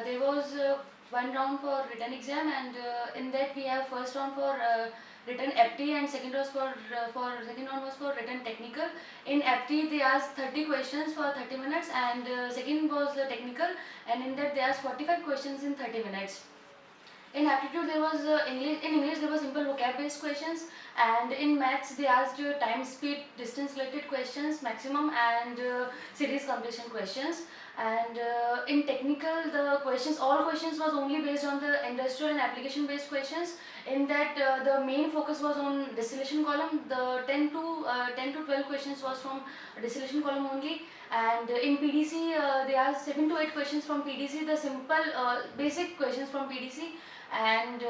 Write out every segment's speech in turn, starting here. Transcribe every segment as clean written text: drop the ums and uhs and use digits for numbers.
there was one round for written exam, and in that we have first round for written apti, and second was for second round was for written technical. In apti they asked 30 questions for 30 minutes, and second was technical, and in that they asked 45 questions in 30 minutes. In aptitude there was English. In English there was simple vocab based questions, and in maths they asked time, speed, distance related questions maximum, and series completion questions. And in technical the questions, all questions was only based on the industrial and application based questions. In that the main focus was on distillation column. The 10 to 12 questions was from distillation column only. And in PDC they asked 7 to 8 questions from PDC, the simple basic questions from PDC. And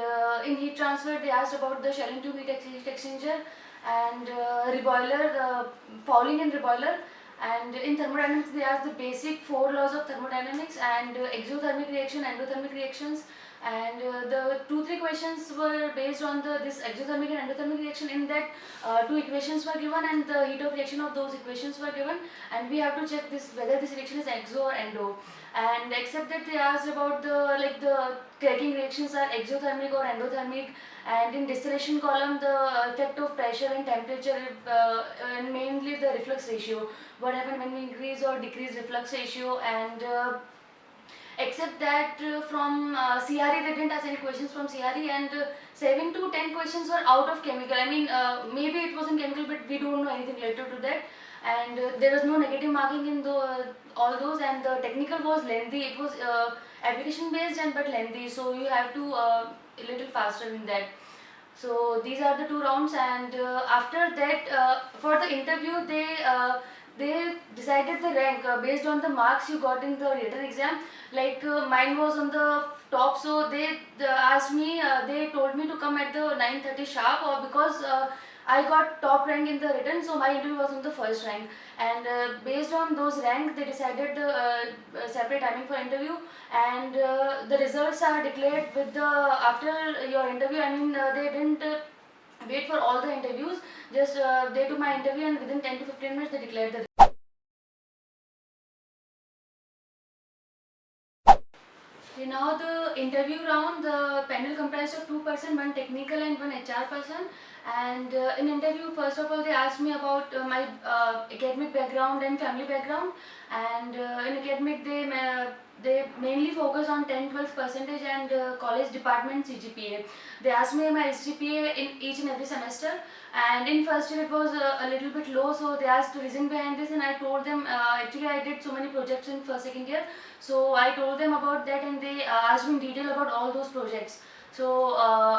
in heat transfer they asked about the shell and tube heat exchanger, and reboiler, fouling in reboiler. And in thermodynamics they asked the basic 4 laws of thermodynamics, and exothermic reaction, endothermic reactions. And the 2-3 questions were based on this exothermic and endothermic reaction. In that 2 equations were given, and the heat of reaction of those equations were given, and we have to check this whether this reaction is exo or endo. And except that they asked about the cracking reactions are exothermic or endothermic. And in distillation column the effect of pressure and temperature, and mainly the reflux ratio, what happened when we increase or decrease reflux ratio. And except that from CRE they didn't ask any questions from CRE, and 7 to 10 questions were out of chemical. I mean maybe it was in chemical, but we don't know anything related to that. And there was no negative marking in all those. And the technical was lengthy. It was application based and but lengthy, so you have to a little faster in that. So these are the 2 rounds. And after that for the interview they decided the rank based on the marks you got in the written exam. Like mine was on the top, so they asked me, they told me to come at the 9:30 sharp, or because I got top rank in the written, so my interview was on the first rank. And based on those ranks they decided the separate timing for interview. And the results are declared with the after your interview. I mean they didn't wait for all the interviews, just they took my interview, and within 10 to 15 minutes they declared the. Okay, now the interview round, the panel comprised of 2 person, one technical and one HR person. And in interview, first of all, they asked me about my academic background and family background. And in academic, they mainly focus on 10-12 percentage and college department CGPA. They asked me my SGPA in each and every semester. And in first year it was a little bit low, so they asked the reason behind this, and I told them actually I did so many projects in first second year. So I told them about that, and they asked me in detail about all those projects. So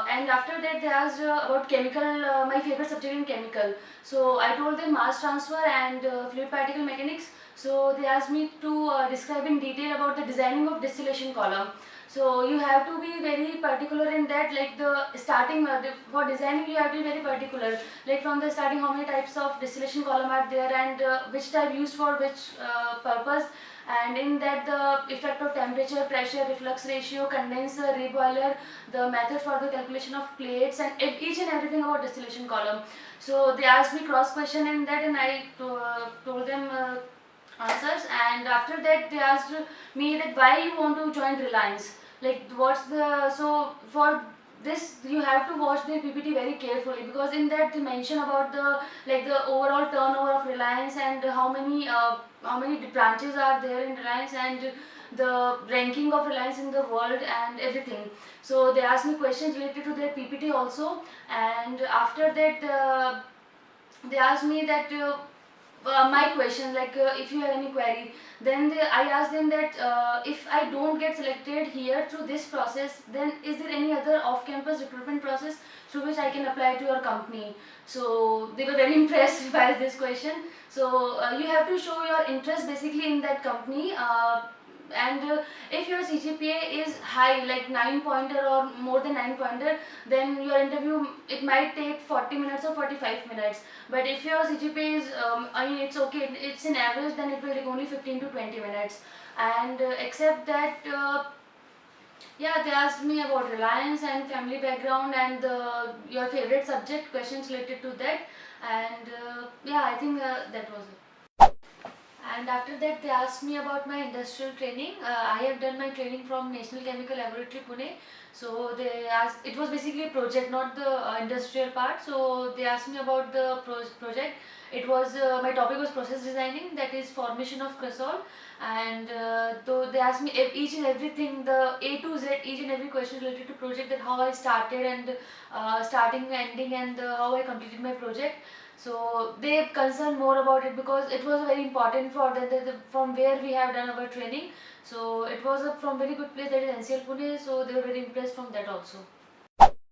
and after that they asked about chemical, my favorite subject in chemical. So I told them mass transfer and fluid particle mechanics. So they asked me to describe in detail about the designing of distillation column. So you have to be very particular in that, like the starting for designing you have to be very particular, like from the starting how many types of distillation column are there, and which type used for which purpose. And in that the effect of temperature, pressure, reflux ratio, condenser, reboiler, the method for the calculation of plates, and each and everything about distillation column. So they asked me cross question in that, and I told them answers. And after that they asked me that why you want to join Reliance, like what's the, so for this you have to watch the PPT very carefully, because in that they mention about the the overall turnover of Reliance, and how many branches are there in Reliance, and the ranking of Reliance in the world and everything. So they asked me questions related to their PPT also. And after that they asked me that my question, like if you have any query, then I asked them that if I don't get selected here through this process, then is there any other off-campus recruitment process through which I can apply to your company? So they were very impressed by this question. So you have to show your interest basically in that company. And if your CGPA is high, like 9 pointer or more than 9 pointer, then your interview, it might take 40 minutes or 45 minutes. But if your CGPA is I mean it's okay, it's an average, then it will take only 15 to 20 minutes. And except that yeah, they asked me about Reliance and family background, and your favorite subject, questions related to that. And yeah, I think that was it. And after that, they asked me about my industrial training. I have done my training from National Chemical Laboratory, Pune. So they asked, it was basically a project, not the industrial part. So they asked me about the project. It was my topic was process designing, that is formation of cresol. And though they asked me each and everything, the A to Z, each and every question related to project, that how I started and starting, ending, and how I completed my project. So they concerned more about it because it was very important for them, from where we have done our training. So it was from very good place, that is NCL Pune. So they were very impressed from that also.